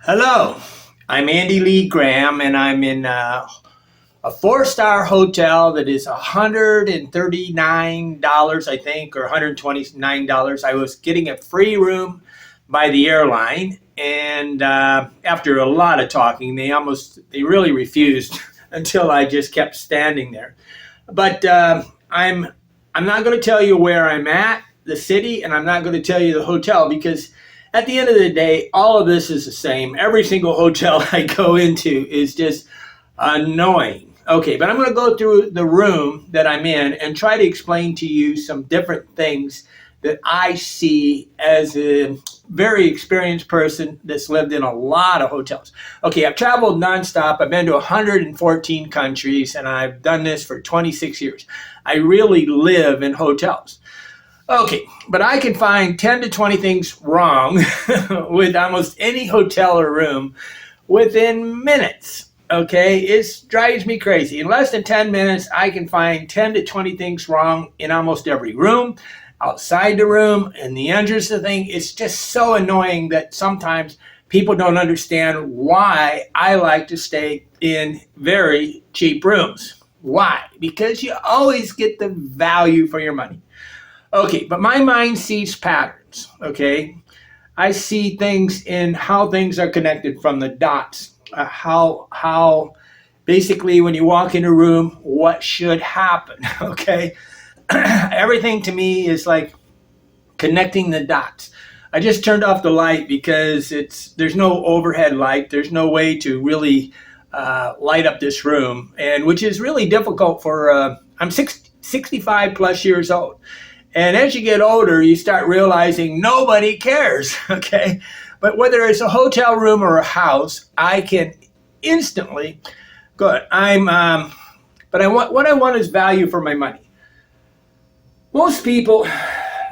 Hello, I'm Andy Lee Graham, and I'm in a four-star hotel that is $139, I think, or $129. I was getting a free room by the airline, and after a lot of talking, they really refused until I just kept standing there. But I'm not going to tell you where I'm at, the city, and I'm not going to tell you the hotel because at the end of the day, all of this is the same. Every single hotel I go into is just annoying. Okay, but I'm going to go through the room that I'm in and try to explain to you some different things that I see as a very experienced person that's lived in a lot of hotels. Okay, I've traveled nonstop. I've been to 114 countries, and I've done this for 26 years. I really live in hotels. Okay, but I can find 10 to 20 things wrong with almost any hotel or room within minutes. Okay, it drives me crazy. In less than 10 minutes, I can find 10 to 20 things wrong in almost every room, outside the room, and the entrance of the thing. It's just so annoying that sometimes people don't understand why I like to stay in very cheap rooms. Why? Because you always get the value for your money. Okay, but my mind sees patterns, okay? I see things in how things are connected from the dots, how basically when you walk in a room, what should happen, okay? Everything to me is like connecting the dots. I just turned off the light because there's no overhead light. There's no way to really light up this room, and which is really difficult for, I'm 65 plus years old. And as you get older, you start realizing nobody cares, okay? But whether it's a hotel room or a house, I can instantly go. What I want is value for my money. Most people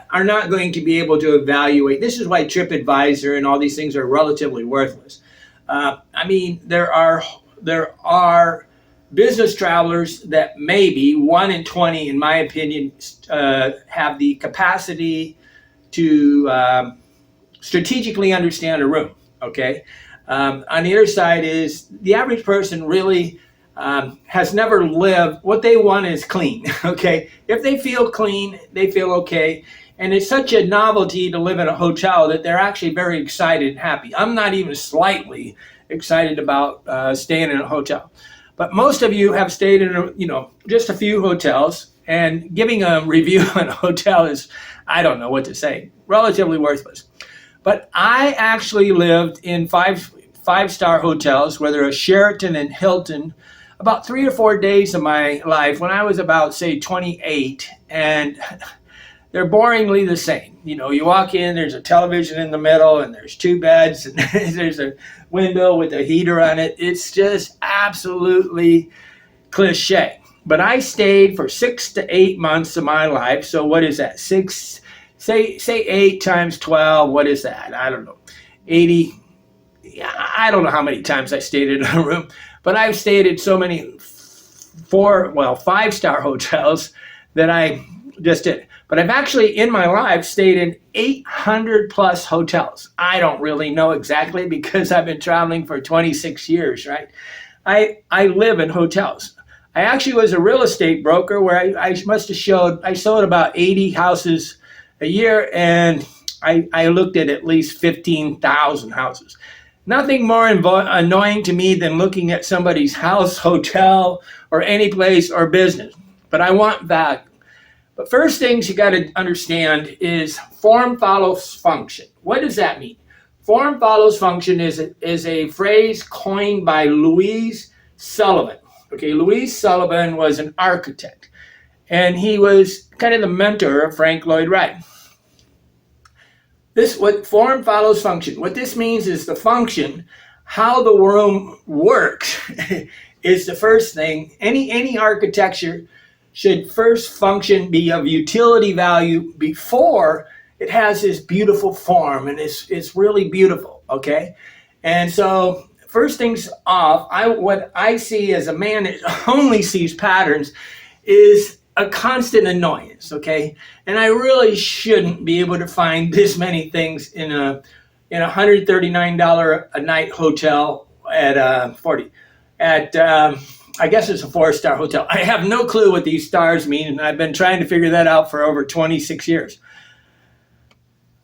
are not going to be able to evaluate. This is why TripAdvisor and all these things are relatively worthless. There are business travelers that maybe 1 in 20, in my opinion, have the capacity to strategically understand a room. Okay. On the other side is the average person really has never lived. What they want is clean. Okay. If they feel clean, they feel okay. And it's such a novelty to live in a hotel that they're actually very excited and happy. I'm not even slightly excited about staying in a hotel. But most of you have stayed in, just a few hotels, and giving a review on a hotel is, I don't know what to say, relatively worthless. But I actually lived in five-star hotels, whether a Sheraton and Hilton, about 3 or 4 days of my life when I was about, say, 28, and they're boringly the same. You walk in, there's a television in the middle, and there's 2 beds, and there's a window with a heater on it. It's just absolutely cliche. But I stayed for 6 to 8 months of my life. So what is that? Say 8 times 12. What is that? I don't know. 80. I don't know how many times I stayed in a room, but I've stayed in so many 5-star hotels that I just did. But I've actually, in my life, stayed in 800 plus hotels. I don't really know exactly because I've been traveling for 26 years, right? I live in hotels. I actually was a real estate broker where I sold about 80 houses a year, and I looked at least 15,000 houses. Nothing more annoying to me than looking at somebody's house, hotel, or any place or business. But I want value. But first things you got to understand is form follows function. What does that mean? Form follows function is a phrase coined by Louise Sullivan. Okay, Louise Sullivan was an architect, and he was kind of the mentor of Frank Lloyd Wright. What form follows function. What this means is the function, how the room works, is the first thing. Any architecture should first function, be of utility value before it has this beautiful form, and it's really beautiful, okay? And so first things off, what I see as a man that only sees patterns is a constant annoyance, okay? And I really shouldn't be able to find this many things in a in a $139 a night hotel at 40 at I guess it's a 4-star hotel. I have no clue what these stars mean, and I've been trying to figure that out for over 26 years.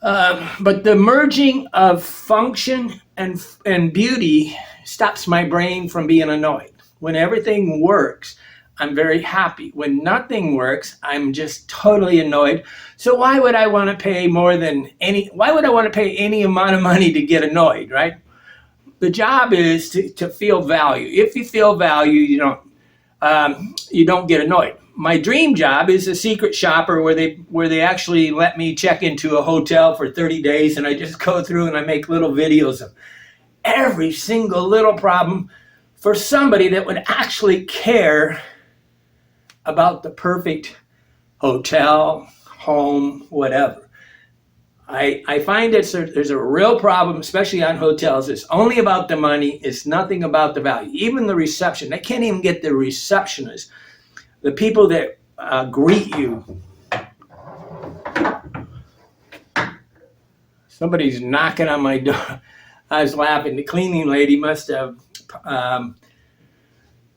But the merging of function and beauty stops my brain from being annoyed. When everything works, I'm very happy. When nothing works, I'm just totally annoyed. So why would I want to pay why would I want to pay any amount of money to get annoyed, right? The job is to feel value. If you feel value, you don't get annoyed. My dream job is a secret shopper where they actually let me check into a hotel for 30 days and I just go through and I make little videos of every single little problem for somebody that would actually care about the perfect hotel, home, whatever. I find that there's a real problem, especially on hotels. It's only about the money. It's nothing about the value. Even the reception, they can't even get the receptionist, the people that greet you. Somebody's knocking on my door. I was laughing. The cleaning lady must have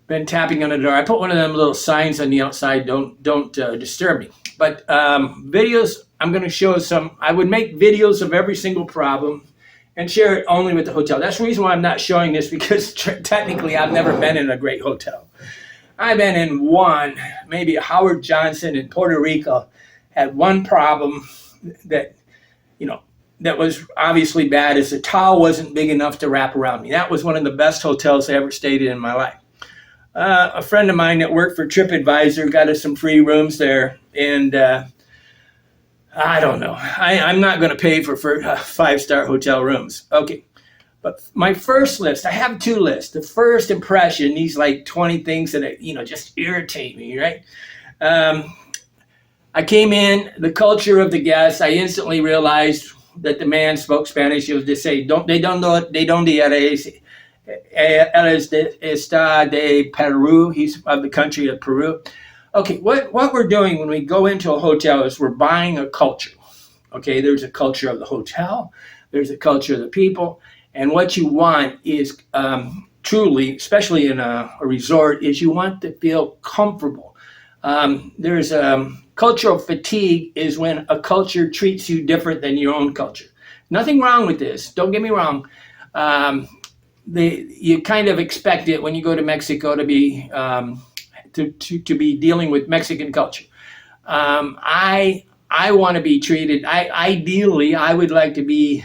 been tapping on the door. I put one of them little signs on the outside, don't disturb me. But videos, I'm going to show I would make videos of every single problem and share it only with the hotel. That's the reason why I'm not showing this, because technically I've never been in a great hotel. I've been in one, maybe a Howard Johnson in Puerto Rico, had one problem that was obviously bad, is the towel wasn't big enough to wrap around me. That was one of the best hotels I ever stayed in my life. A friend of mine that worked for TripAdvisor got us some free rooms there, and I don't know. I'm not going to pay for 5-star hotel rooms. Okay, but my first list, I have 2 lists. The first impression, these like 20 things that just irritate me, right? I came in, the culture of the guests. I instantly realized that the man spoke Spanish. He would just say, "De dónde eres?" Él está de Peru. He's of the country of Peru. Okay, what we're doing when we go into a hotel is we're buying a culture. Okay, there's a culture of the hotel. There's a culture of the people. And what you want is truly, especially in a resort, is you want to feel comfortable. There's cultural fatigue is when a culture treats you different than your own culture. Nothing wrong with this. Don't get me wrong. You kind of expect it when you go to Mexico to be to be dealing with Mexican culture. I want to be treated. Ideally, I would like to be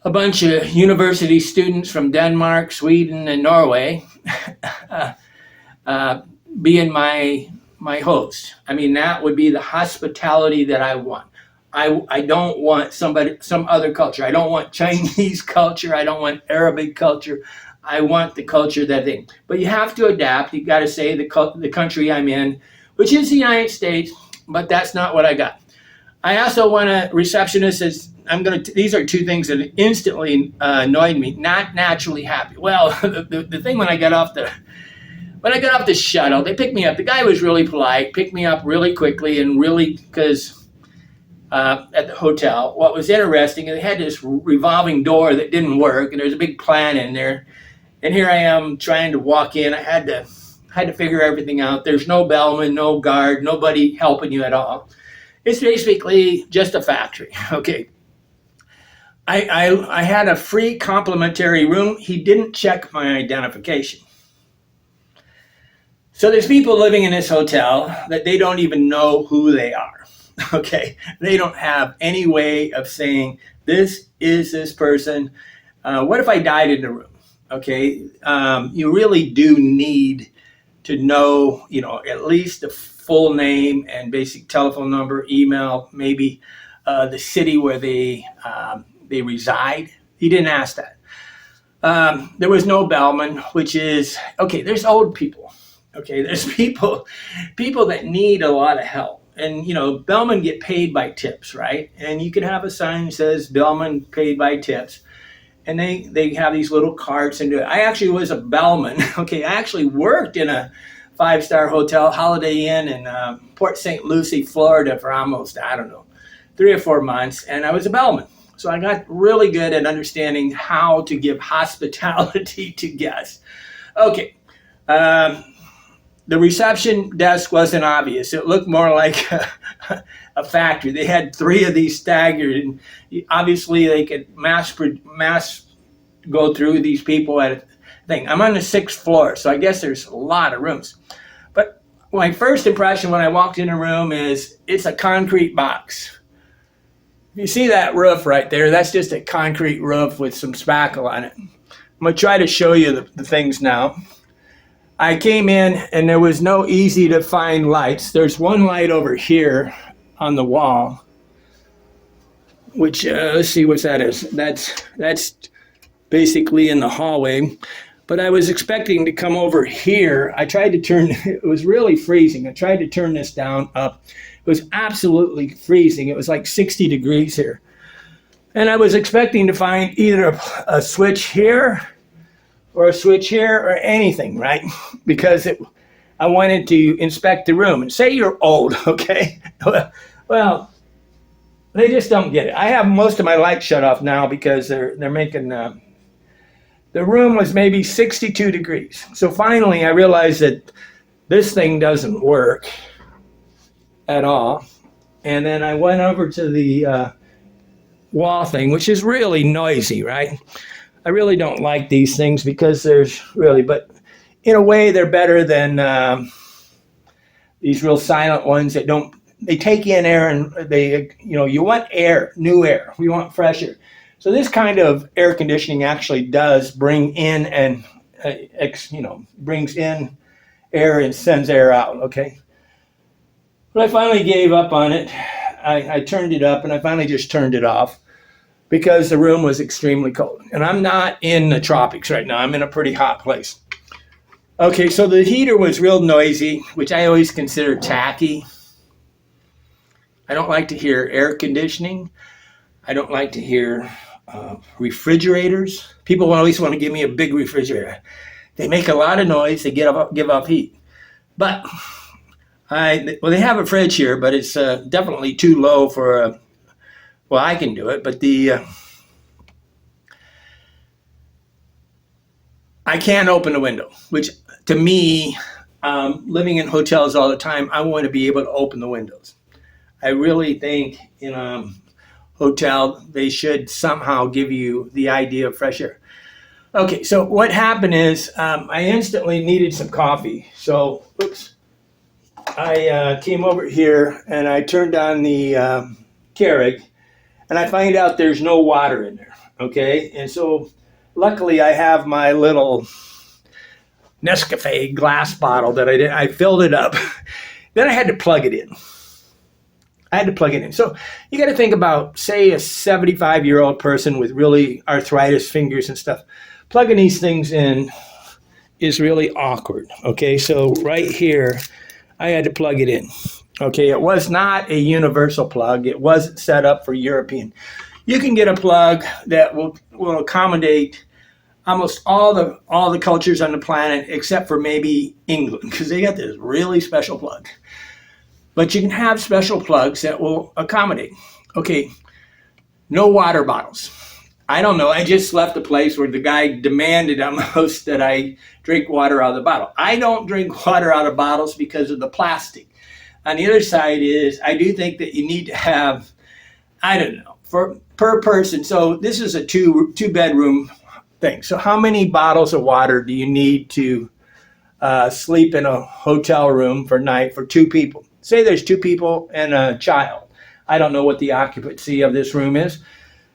a bunch of university students from Denmark, Sweden, and Norway being my host. I mean, that would be the hospitality that I want. I don't want some other culture. I don't want Chinese culture. I don't want Arabic culture. I want the culture but you have to adapt. You got to say the country I'm in, which is the United States, but that's not what I got. I also want a receptionist. These are 2 things that instantly annoyed me. Not naturally happy. Well, the thing when I got off the shuttle, they picked me up. The guy was really polite, picked me up really quickly, and really because. At the hotel. What was interesting, they had this revolving door that didn't work, and there's a big plan in there. And here I am trying to walk in. I had to figure everything out. There's no bellman, no guard, nobody helping you at all. It's basically just a factory. Okay. I had a free complimentary room. He didn't check my identification. So there's people living in this hotel that they don't even know who they are. Okay, they don't have any way of saying this is this person. What if I died in the room? Okay, you really do need to know, at least the full name and basic telephone number, email, maybe the city where they reside. He didn't ask that. There was no bellman, which is okay. There's old people. Okay, there's people that need a lot of help. And, bellmen get paid by tips, right? And you can have a sign that says bellman paid by tips. And they have these little carts and do it. I actually was a bellman. Okay, I actually worked in a 5-star hotel, Holiday Inn in Port St. Lucie, Florida for almost, 3 or 4 months. And I was a bellman. So I got really good at understanding how to give hospitality to guests. Okay. The reception desk wasn't obvious. It looked more like a factory. They had 3 of these staggered, and obviously they could mass go through these people at a thing. I'm on the 6th floor, so I guess there's a lot of rooms. But my first impression when I walked in a room is it's a concrete box. You see that roof right there? That's just a concrete roof with some spackle on it. I'm going to try to show you the things now. I came in and there was no easy to find lights. There's one light over here on the wall, which let's see what that is. That's basically in the hallway. But I was expecting to come over here. I tried to turn, it was really freezing. I tried to turn this down up. It was absolutely freezing. It was like 60 degrees here. And I was expecting to find either a switch here or a switch here or anything, right? Because I wanted to inspect the room. And say you're old, okay? Well, they just don't get it. I have most of my lights shut off now because they're making, the room was maybe 62 degrees. So finally I realized that this thing doesn't work at all. And then I went over to the wall thing, which is really noisy, right? I really don't like these things because but in a way they're better than these real silent ones that they take in air and you want air, new air. We want fresh air. So this kind of air conditioning actually does bring in and, brings in air and sends air out, okay? But I finally gave up on it. I turned it up and I finally just turned it off because the room was extremely cold. And I'm not in the tropics right now. I'm in a pretty hot place. Okay, so the heater was real noisy, which I always consider tacky. I don't like to hear air conditioning. I don't like to hear refrigerators. People always want to give me a big refrigerator. They make a lot of noise. They give off heat. But they have a fridge here, but it's definitely too low for I can do it, but I can't open the window, which to me, living in hotels all the time, I want to be able to open the windows. I really think in a hotel, they should somehow give you the idea of fresh air. Okay, so what happened is I instantly needed some coffee. So, I came over here and I turned on the Keurig and I find out there's no water in there, okay? And so luckily I have my little Nescafe glass bottle that I filled it up. Then I had to plug it in. So you got to think about, say, a 75-year-old person with really arthritis fingers and stuff. Plugging these things in is really awkward, okay? So right here, I had to plug it in. Okay, it was not a universal plug. It wasn't set up for European. You can get a plug that will accommodate almost all the cultures on the planet except for maybe England, because they got this really special plug. But you can have special plugs that will accommodate. Okay, no water bottles. I don't know. I just left a place where the guy demanded almost that I drink water out of the bottle. I don't drink water out of bottles because of the plastic. On the other side is I do think that you need to have, I don't know, per person. So this is a two bedroom thing. So how many bottles of water do you need to sleep in a hotel room for night for 2 people? Say there's 2 people and a child. I don't know what the occupancy of this room is,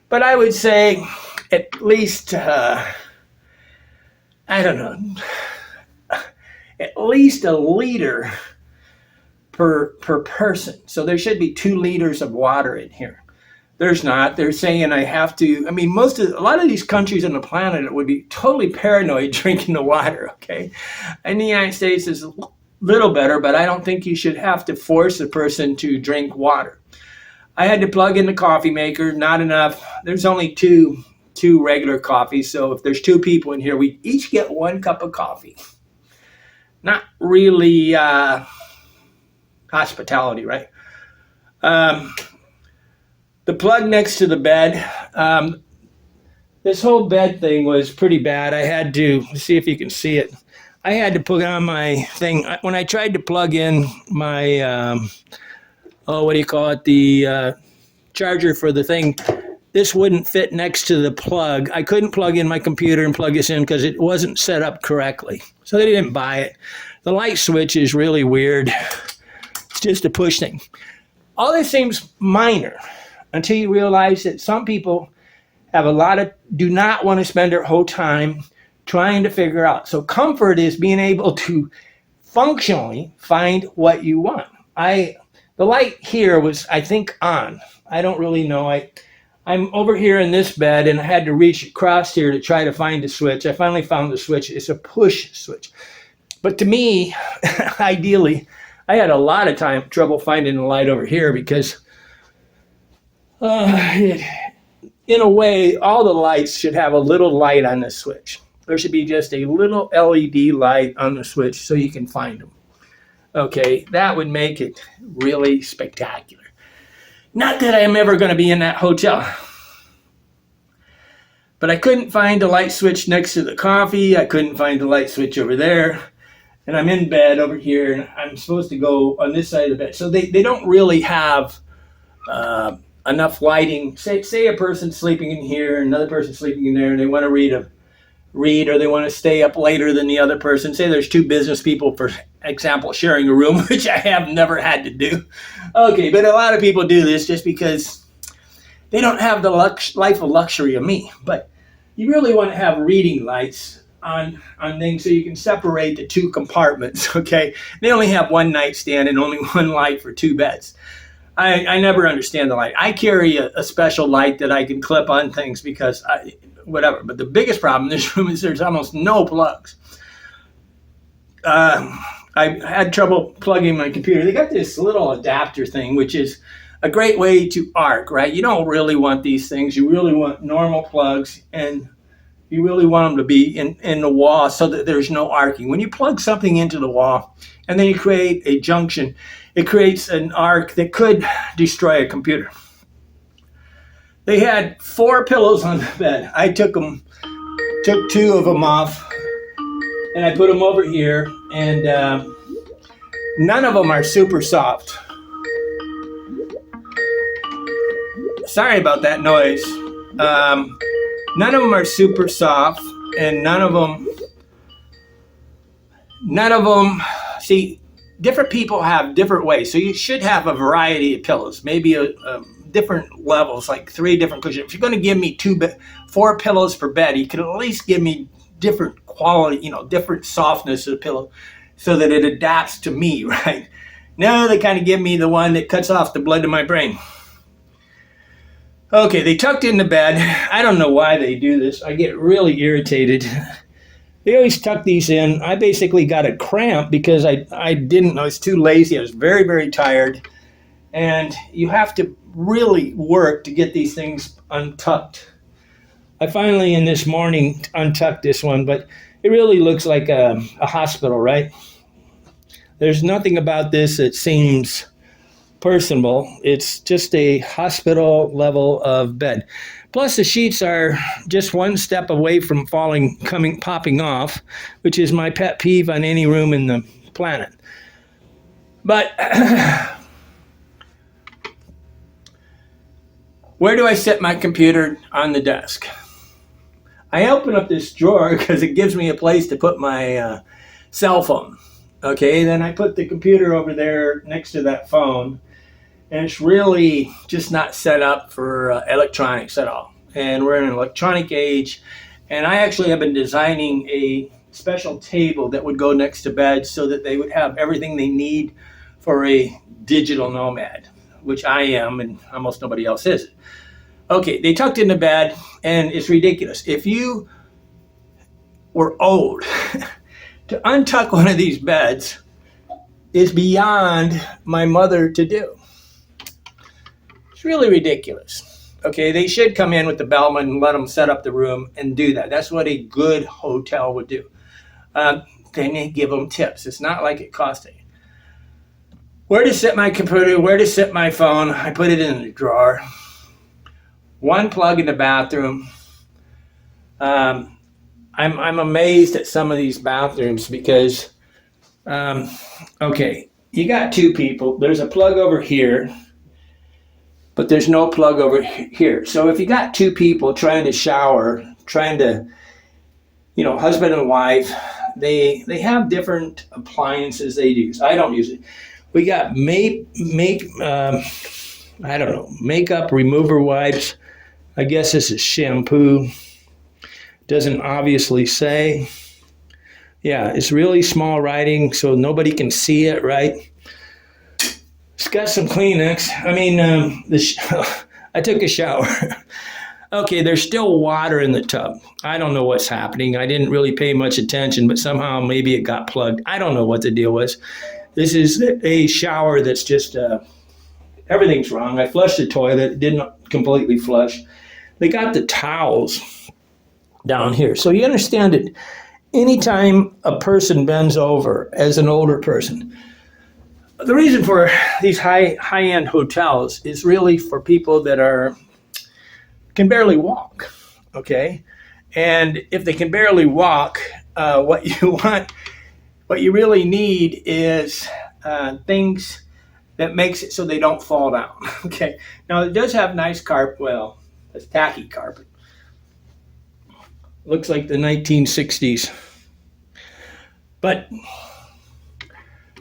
but I would say at least, I don't know, at least a liter per person. So there should be 2 liters of water in here. There's not. They're saying I have to. I mean, a lot of these countries on the planet would be totally paranoid drinking the water, okay? And the United States is a little better, but I don't think you should have to force a person to drink water. I had to plug in the coffee maker, not enough. There's only two regular coffees, so if there's 2 people in here, we each get 1 cup of coffee. Not really hospitality, right? The plug next to the bed, this whole bed thing was pretty bad. I had to see if you can see it. I had to put on my thing when I tried to plug in my what do you call it? The charger for the thing. This wouldn't fit next to the plug. I couldn't plug in my computer and plug this in because it wasn't set up correctly. So they didn't buy it. The light switch is really weird. It's just a push thing. All this seems minor until you realize that some people do not want to spend their whole time trying to figure out. So comfort is being able to functionally find what you want. The light here was, I think, on. I don't really know. I'm over here in this bed and I had to reach across here to try to find the switch. I finally found the switch. It's a push switch. But to me, ideally, I had a lot of trouble finding the light over here because in a way, all the lights should have a little light on the switch. There should be just a little LED light on the switch so you can find them. Okay, that would make it really spectacular. Not that I'm ever going to be in that hotel. But I couldn't find the light switch next to the coffee. I couldn't find the light switch over there. And I'm in bed over here, and I'm supposed to go on this side of the bed. So they don't really have enough lighting. Say a person's sleeping in here, another person's sleeping in there, and they want to read, or they want to stay up later than the other person. Say there's two business people, for example, sharing a room, which I have never had to do. Okay, but a lot of people do this just because they don't have the life of luxury of me. But you really want to have reading lights on things so you can separate the two compartments, okay? They only have one nightstand and only one light for two beds. I never understand the light. I carry a special light that I can clip on things because whatever. But the biggest problem in this room is there's almost no plugs. I had trouble plugging my computer. They got this little adapter thing, which is a great way to arc, right? You don't really want these things. You really want normal plugs, and you really want them to be in the wall so that there's no arcing. When you plug something into the wall and then you create a junction, it creates an arc that could destroy a computer. They had 4 pillows on the bed. I took 2 of them off and I put them over here, and none of them are super soft. Sorry about that noise. None of them are super soft, and none of them, see, different people have different ways. So you should have a variety of pillows, maybe a different levels, like 3 different cushions. If you're going to give me 4 pillows per bed, you could at least give me different quality, different softness of the pillow so that it adapts to me, right? No, they kind of give me the one that cuts off the blood to my brain. Okay, they tucked in the bed. I don't know why they do this. I get really irritated. They always tuck these in. I basically got a cramp because I was too lazy. I was very, very tired. And you have to really work to get these things untucked. I finally, in this morning, untucked this one, but it really looks like a hospital, right? There's nothing about this that seems personable. It's just a hospital level of bed. Plus the sheets are just one step away from popping off, which is my pet peeve on any room in the planet. But where do I set my computer on the desk? I open up this drawer because it gives me a place to put my cell phone. Okay, then I put the computer over there next to that phone. And it's really just not set up for electronics at all. And we're in an electronic age. And I actually have been designing a special table that would go next to bed so that they would have everything they need for a digital nomad, which I am, and almost nobody else is. Okay, they tucked into bed, and it's ridiculous. If you were old, to untuck one of these beds is beyond my mother to do. Really ridiculous. Okay, they should come in with the bellman and let them set up the room and do that. That's what a good hotel would do. Then they give them tips. It's not like it costs anything. Where to sit my computer, where to sit my phone, I put it in the drawer. one plug in the bathroom. I'm amazed at some of these bathrooms because, okay, you got two people. There's a plug over here, but there's no plug over here. So if you got two people trying to shower, trying to, husband and wife, they have different appliances they use. I don't use it. We got makeup remover wipes. I guess this is shampoo. Doesn't obviously say. Yeah, it's really small writing, so nobody can see it, right? It's got some Kleenex. I took a shower. Okay, there's still water in the tub. I don't know what's happening. I didn't really pay much attention, but somehow maybe it got plugged. I don't know what the deal was. This is a shower that's just, everything's wrong. I flushed the toilet. It didn't completely flush. They got the towels down here. So you understand that anytime a person bends over as an older person, the reason for these high-end hotels is really for people that can barely walk, okay? And if they can barely walk, what you really need is things that makes it so they don't fall down, okay? Now, it does have nice carpet. Well, it's tacky carpet. Looks like the 1960s. But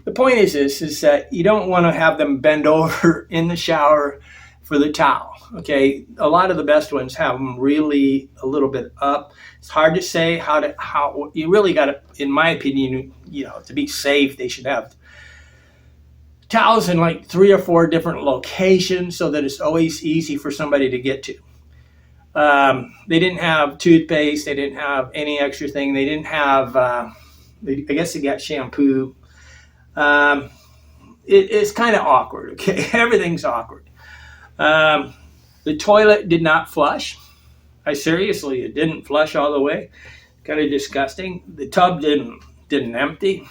the point is that you don't want to have them bend over in the shower for the towel, okay? A lot of the best ones have them really a little bit up. It's hard to say how you really got to, in my opinion, to be safe, they should have towels in like 3 or 4 different locations so that it's always easy for somebody to get to. They didn't have toothpaste. They didn't have any extra thing. They didn't have, I guess they got shampoo. It's kind of awkward, okay? Everything's awkward. The toilet did not flush. It didn't flush all the way. Kind of disgusting. The tub didn't empty.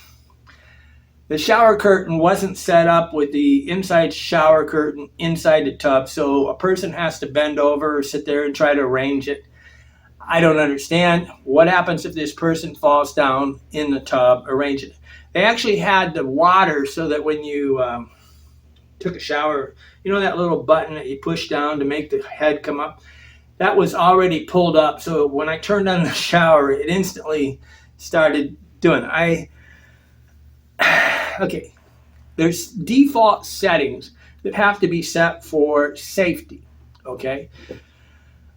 The shower curtain wasn't set up with the inside shower curtain inside the tub, so a person has to bend over or sit there and try to arrange it. I don't understand. What happens if this person falls down in the tub? Arrange it. They actually had the water so that when you took a shower, that little button that you push down to make the head come up, that was already pulled up. So when I turned on the shower, it instantly started doing it. Okay, there's default settings that have to be set for safety, okay?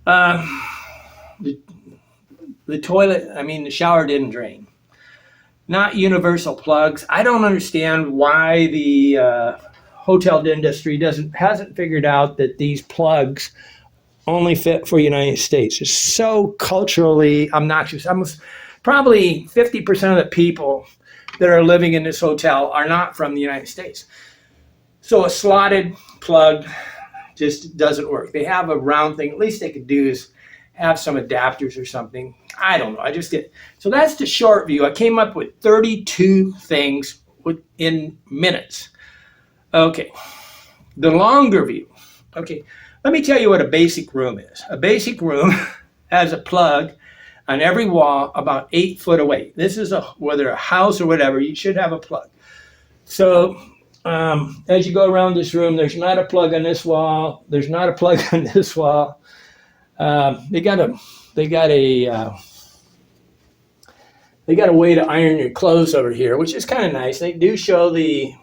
The toilet, the shower didn't drain. Not universal plugs. I don't understand why the hotel industry hasn't figured out that these plugs only fit for United States. It's so culturally obnoxious. Almost probably 50% of the people that are living in this hotel are not from the United States. So a slotted plug just doesn't work. They have a round thing. At least they could do is have some adapters or something. I don't know. So that's the short view. I came up with 32 things in minutes. Okay. The longer view. Okay. Let me tell you what a basic room is. A basic room has a plug on every wall about 8 foot away. This is whether a house or whatever, you should have a plug. So as you go around this room, there's not a plug on this wall. There's not a plug on this wall. They got a way to iron your clothes over here, which is kind of nice. They do show the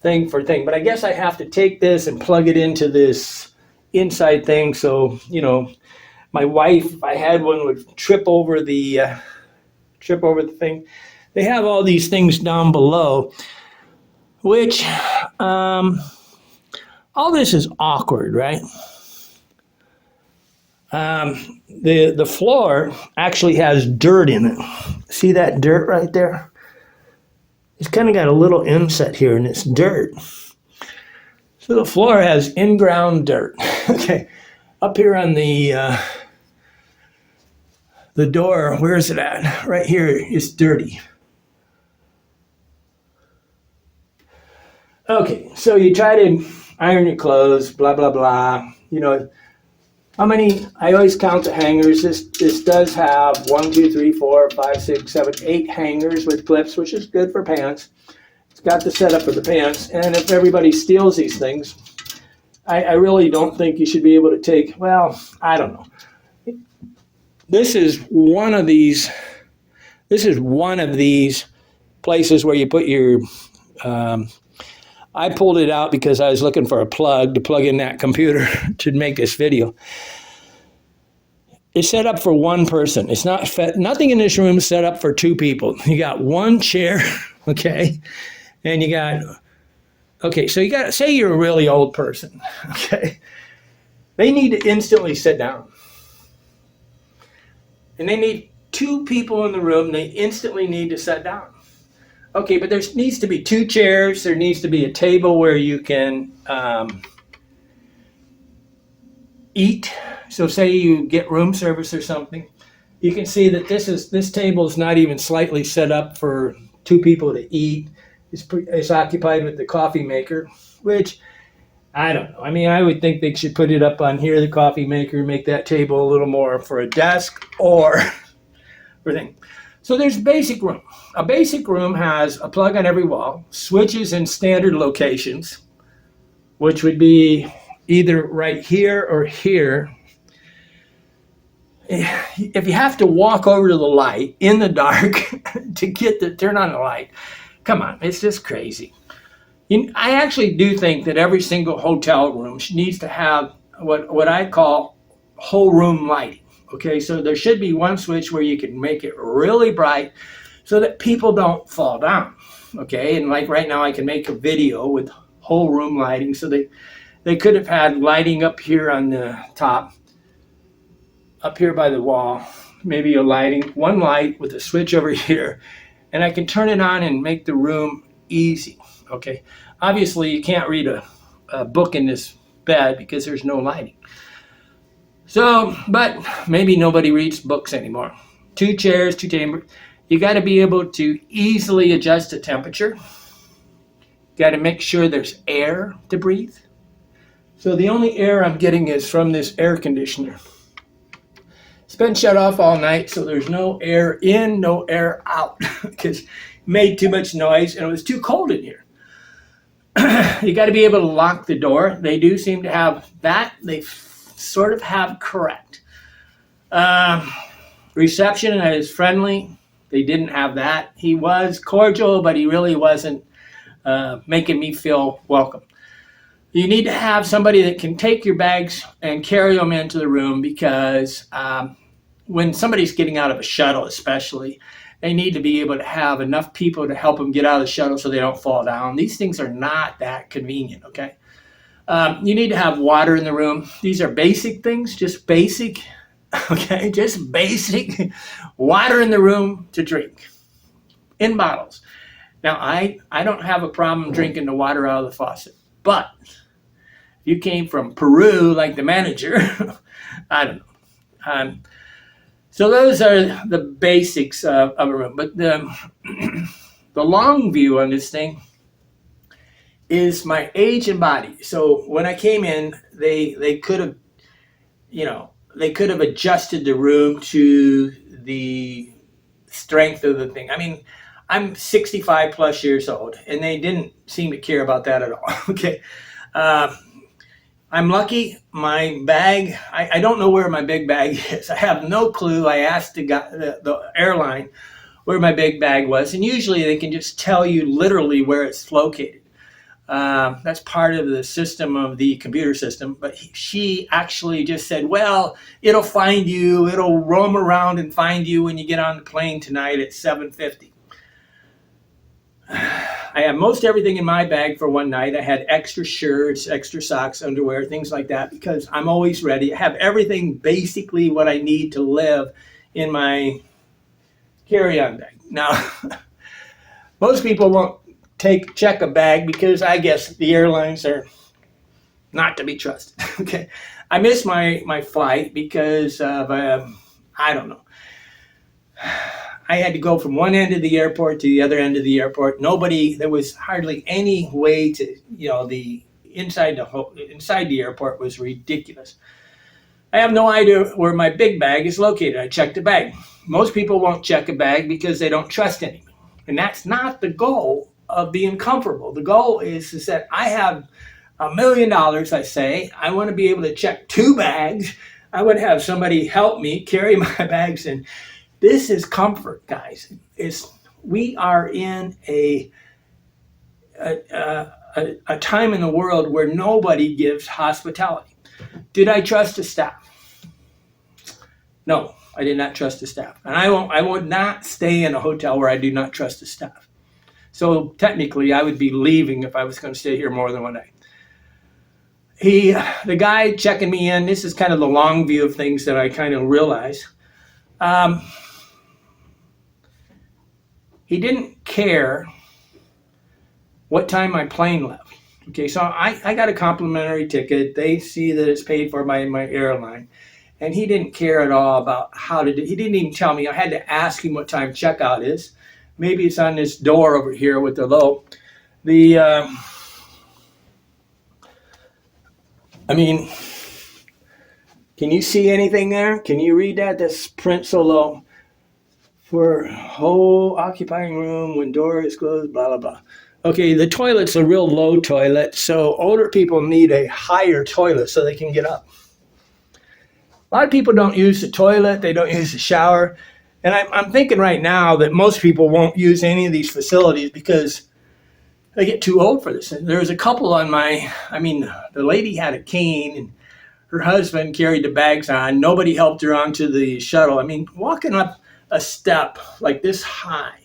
thing, but I guess I have to take this and plug it into this inside thing. So, my wife, if I had one, would trip over the thing. They have all these things down below, which all this is awkward, right? The floor actually has dirt in it. See that dirt right there? It's kind of got a little inset here, and it's dirt. So the floor has in-ground dirt. Okay, up here on the door, where is it at? Right here, it's dirty. Okay, so you try to iron your clothes, blah, blah, blah. how many, I always count the hangers. This does have 1, 2, 3, 4, 5, 6, 7, 8 hangers with clips, which is good for pants. It's got the setup for the pants. And if everybody steals these things, I really don't think you should be able to take, well, I don't know. This is one of these places where you put your, I pulled it out because I was looking for a plug to plug in that computer to make this video. It's set up for one person. It's not nothing in this room is set up for 2 people. You got one chair, okay? And you got, okay, so you got, say you're a really old person, okay? They need to instantly sit down. And they need 2 people in the room. They instantly need to sit down. Okay, but there needs to be 2 chairs. There needs to be a table where you can eat. So say you get room service or something. You can see that this table is not even slightly set up for 2 people to eat. It's occupied with the coffee maker, which I don't know. I mean, I would think they should put it up on here, the coffee maker, make that table a little more for a desk or everything. So there's a basic room. A basic room has a plug on every wall, switches in standard locations, which would be either right here or here. If you have to walk over to the light in the dark to turn on the light, come on, it's just crazy. I actually do think that every single hotel room needs to have what I call whole room lighting. Okay, so there should be one switch where you can make it really bright so that people don't fall down. Okay, and like right now I can make a video with whole room lighting, so they could have had lighting up here on the top, up here by the wall, maybe one light with a switch over here, and I can turn it on and make the room easy. Okay, obviously you can't read a book in this bed because there's no lighting. So, but maybe nobody reads books anymore. 2 chairs, 2 tables. You got to be able to easily adjust the temperature. Got to make sure there's air to breathe. So the only air I'm getting is from this air conditioner. It's been shut off all night, so there's no air in, no air out, because it made too much noise and it was too cold in here. You got to be able to lock the door. They do seem to have that. They sort of have correct. Reception is friendly. They didn't have that. He was cordial, but he really wasn't making me feel welcome. You need to have somebody that can take your bags and carry them into the room, because when somebody's getting out of a shuttle especially, they need to be able to have enough people to help them get out of the shuttle so they don't fall down. These things are not that convenient, okay? You need to have water in the room. These are basic things, just basic, okay? Just basic water in the room to drink in bottles. Now, I don't have a problem drinking the water out of the faucet, but if you came from Peru like the manager, I don't know. So those are the basics of a room. But the long view on this thing is my age and body. So when I came in, they could have, they could have adjusted the room to the strength of the thing. I mean, I'm 65 plus years old, and they didn't seem to care about that at all. Okay. I'm lucky. My bag, I don't know where my big bag is. I have no clue. I asked the airline where my big bag was, and usually they can just tell you literally where it's located. That's part of the system of the computer system. But she actually just said, well, it'll find you. It'll roam around and find you when you get on the plane tonight at 7:50. I have most everything in my bag for one night. I had extra shirts, extra socks, underwear, things like that, because I'm always ready. I have everything basically what I need to live in my carry-on bag. Now, most people won't check a bag because I guess the airlines are not to be trusted. Okay, I missed my flight because of I don't know. I had to go from one end of the airport to the other end of the airport. There was hardly any way to, the inside the airport was ridiculous. I have no idea where my big bag is located. I checked the bag. Most people won't check a bag because they don't trust anyone. And that's not the goal of being comfortable. The goal is that I have $1 million, I say. I want to be able to check 2 bags. I would have somebody help me carry my bags. And this is comfort, guys. We are in a time in the world where nobody gives hospitality. Did I trust the staff? No, I did not trust the staff. And I would not stay in a hotel where I do not trust the staff. So technically, I would be leaving if I was going to stay here more than one night. The guy checking me in, this is kind of the long view of things that I kind of realize. He didn't care what time my plane left. Okay, so I got a complimentary ticket. They see that it's paid for by my airline. And he didn't care at all about how to do it. He didn't even tell me. I had to ask him what time checkout is. Maybe it's on this door over here with the low. Can you see anything there? Can you read that? That's print so low. For whole occupying room when door is closed, blah, blah, blah. Okay, the toilet's a real low toilet, so older people need a higher toilet so they can get up. A lot of people don't use the toilet, they don't use the shower, and I'm thinking right now that most people won't use any of these facilities because they get too old for this. And there was a couple on the lady had a cane and her husband carried the bags on. Nobody helped her onto the shuttle. Walking up a step like this high,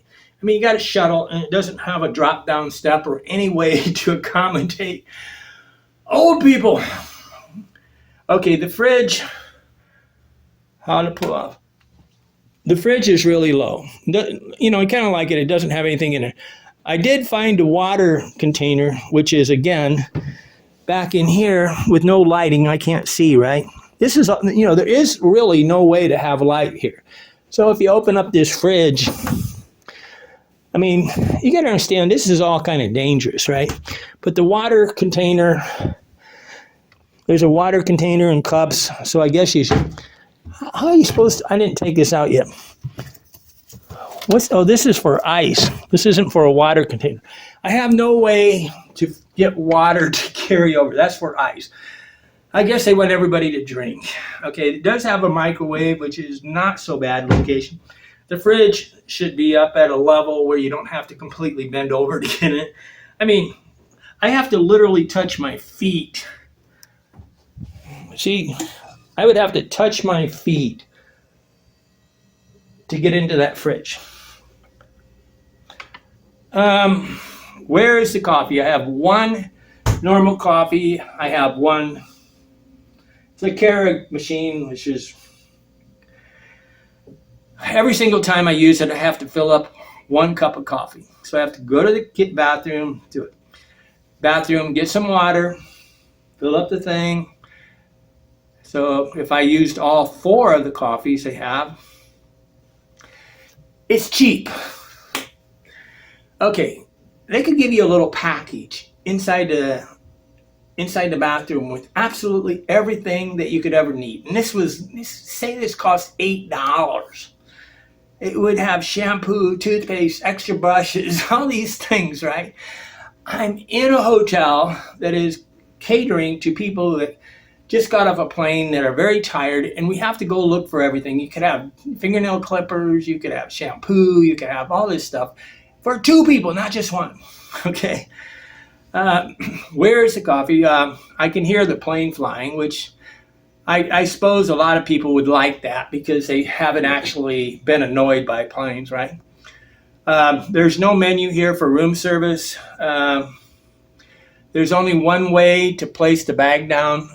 you got a shuttle and it doesn't have a drop down step or any way to accommodate old people. Okay, the fridge, how to pull off. The fridge is really low. I kind of like it. It doesn't have anything in it. I did find a water container, which is, again, back in here with no lighting. I can't see, right? This is, there is really no way to have light here. So if you open up this fridge, you got to understand this is all kind of dangerous, right? But the water container, there's a water container and cups. So I guess you should, how are you supposed to, I didn't take this out yet. This is for ice. This isn't for a water container. I have no way to get water to carry over. That's for ice. I guess they want everybody to drink. Okay, it does have a microwave, which is not so bad location. The fridge should be up at a level where you don't have to completely bend over to get it. I have to literally touch my feet. See, I would have to touch my feet to get into that fridge. Where is the coffee? I have one normal coffee. I have one, it's a Keurig machine, which is, every single time I use it, I have to fill up 1 cup of coffee. So I have to go to the bathroom, get some water, fill up the thing. So if I used all 4 of the coffees they have, it's cheap. Okay, they could give you a little package inside the bathroom with absolutely everything that you could ever need. And this cost $8. It would have shampoo, toothpaste, extra brushes, all these things, right? I'm in a hotel that is catering to people that just got off a plane that are very tired, and we have to go look for everything. You could have fingernail clippers, you could have shampoo, you could have all this stuff for 2 people, not just 1. Okay. Where is the coffee? I can hear the plane flying, which I suppose a lot of people would like that because they haven't actually been annoyed by planes, right? There's no menu here for room service. There's only one way to place the bag down.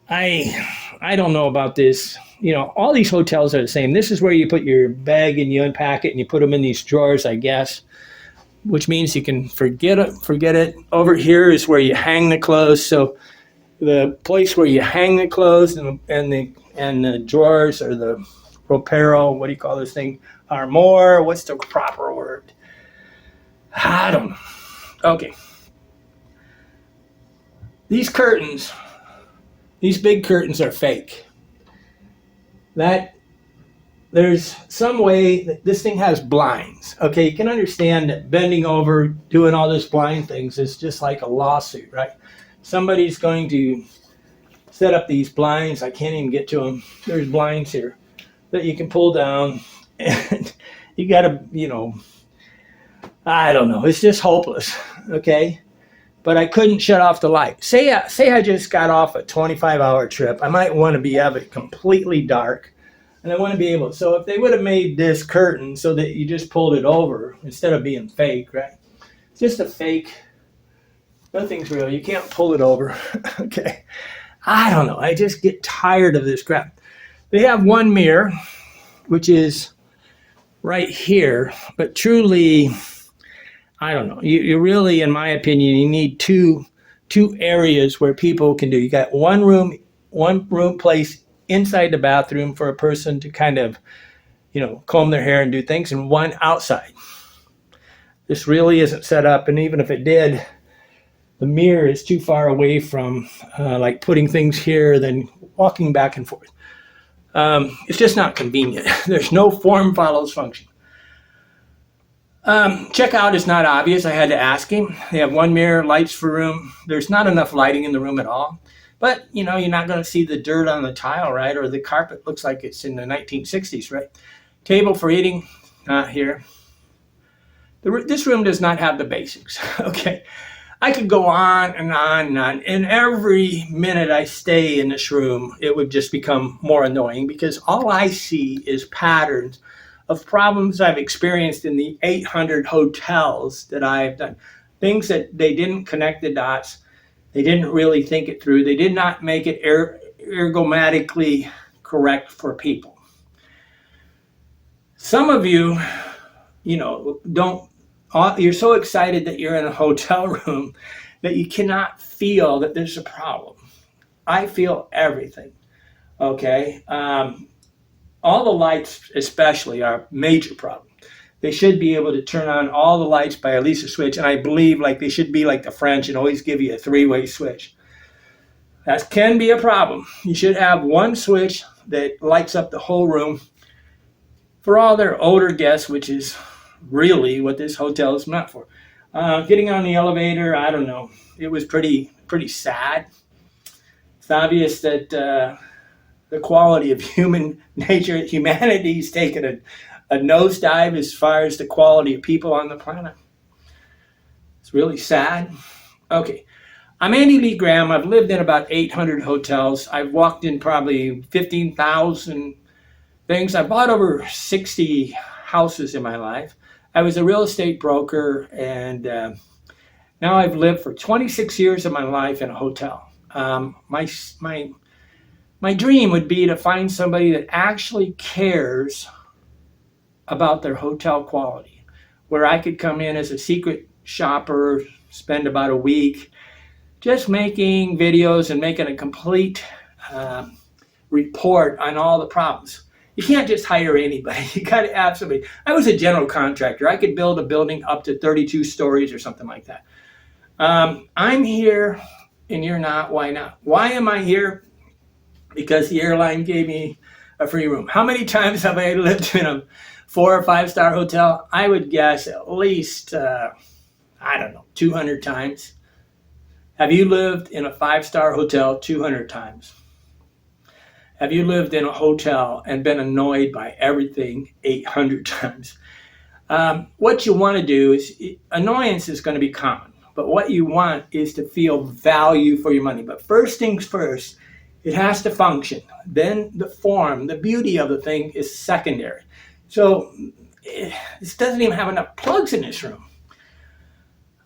I don't know about this. All these hotels are the same. This is where you put your bag and you unpack it and you put them in these drawers, I guess, which means you can forget it. Over here is where you hang the clothes. So the place where you hang the clothes and the drawers or the ropero, what do you call this thing? Armoire, what's the proper word? I don't know. Okay. These curtains, These big curtains are fake. That there's some way that this thing has blinds. Okay, you can understand that bending over, doing all this blind things is just like a lawsuit, right? Somebody's going to set up these blinds. I can't even get to them. There's blinds here that you can pull down, and you got to, I don't know. It's just hopeless. Okay. But I couldn't shut off the light. Say I just got off a 25-hour trip. I might want to have it completely dark, and I want to be able. So if they would have made this curtain so that you just pulled it over instead of being fake, right? It's just a fake. Nothing's real. You can't pull it over. Okay. I don't know. I just get tired of this crap. They have one mirror, which is right here, but truly, I don't know. You really, in my opinion, you need two areas where people can do. You got one room place inside the bathroom for a person to kind of, comb their hair and do things, and one outside. This really isn't set up, and even if it did, the mirror is too far away from like putting things here, then walking back and forth. It's just not convenient. There's no form follows function. Checkout is not obvious. I had to ask him. They have one mirror, lights for room. There's not enough lighting in the room at all. But, you're not going to see the dirt on the tile, right? Or the carpet looks like it's in the 1960s, right? Table for eating, not here. This room does not have the basics, okay? I could go on and on and on. And every minute I stay in this room, it would just become more annoying because all I see is patterns of problems I've experienced in the 800 hotels that I've done. Things that they didn't connect the dots. They didn't really think it through. They did not make it ergonomically correct for people. Some of you, you're so excited that you're in a hotel room that you cannot feel that there's a problem. I feel everything, okay? All the lights especially are a major problem. They should be able to turn on all the lights by at least a switch, and I believe they should be like the French and always give you a three-way switch. That can be a problem. You should have one switch that lights up the whole room for all their older guests, which is really what this hotel is meant for. Getting on the elevator, I don't know. It was pretty sad. It's obvious that the quality of humanity's taken a nosedive as far as the quality of people on the planet. It's really sad. Okay. I'm Andy Lee Graham. I've lived in about 800 hotels. I've walked in probably 15,000 things. I bought over 60 houses in my life. I was a real estate broker, and now I've lived for 26 years of my life in a hotel. My dream would be to find somebody that actually cares about their hotel quality, where I could come in as a secret shopper, spend about a week just making videos and making a complete report on all the problems. You can't just hire anybody. You got to have somebody. I was a general contractor. I could build a building up to 32 stories or something like that. I'm here and you're not. Why not? Why am I here? Because the airline gave me a free room. How many times have I lived in a 4 or 5 star hotel? I would guess at least, 200 times. Have you lived in a 5-star hotel 200 times? Have you lived in a hotel and been annoyed by everything 800 times? What you want to do is, annoyance is going to be common, but what you want is to feel value for your money. But first things first, it has to function. Then the form, the beauty of the thing is secondary. So this doesn't even have enough plugs in this room.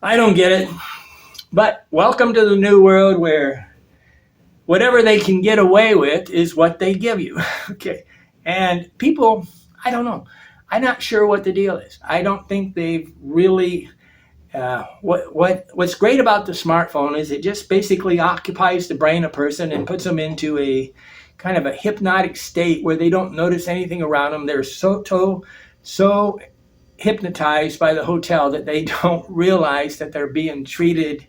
I don't get it. But welcome to the new world where whatever they can get away with is what they give you. Okay. And people, I don't know. I'm not sure what the deal is. I don't think they've really what's great about the smartphone is it just basically occupies the brain of a person and puts them into a kind of a hypnotic state where they don't notice anything around them. They're so hypnotized by the hotel that they don't realize that they're being treated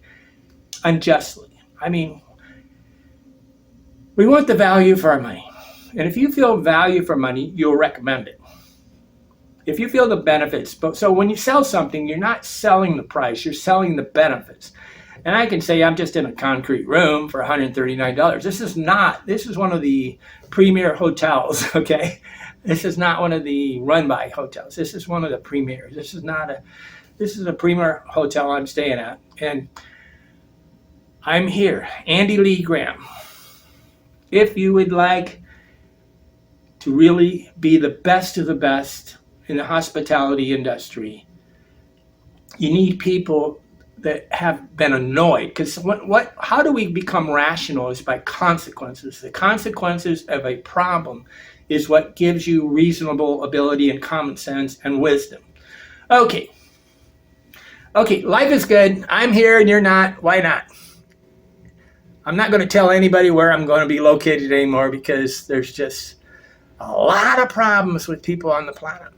unjustly. I mean, We want the value for our money. And if you feel value for money, you'll recommend it. If you feel the benefits, so when you sell something, you're not selling the price, you're selling the benefits. And I can say I'm just in a concrete room for $139. This is one of the premier hotels, okay? This is not one of the run-by hotels. This is one of the premiers. This is a premier hotel I'm staying at. And I'm here, Andy Lee Graham. If you would like to really be the best of the best in the hospitality industry, you need people that have been annoyed. Because how do we become rational is by consequences. The consequences of a problem is what gives you reasonable ability and common sense and wisdom. Okay, life is good. I'm here and you're not. Why not? I'm not going to tell anybody where I'm going to be located anymore because there's just a lot of problems with people on the planet.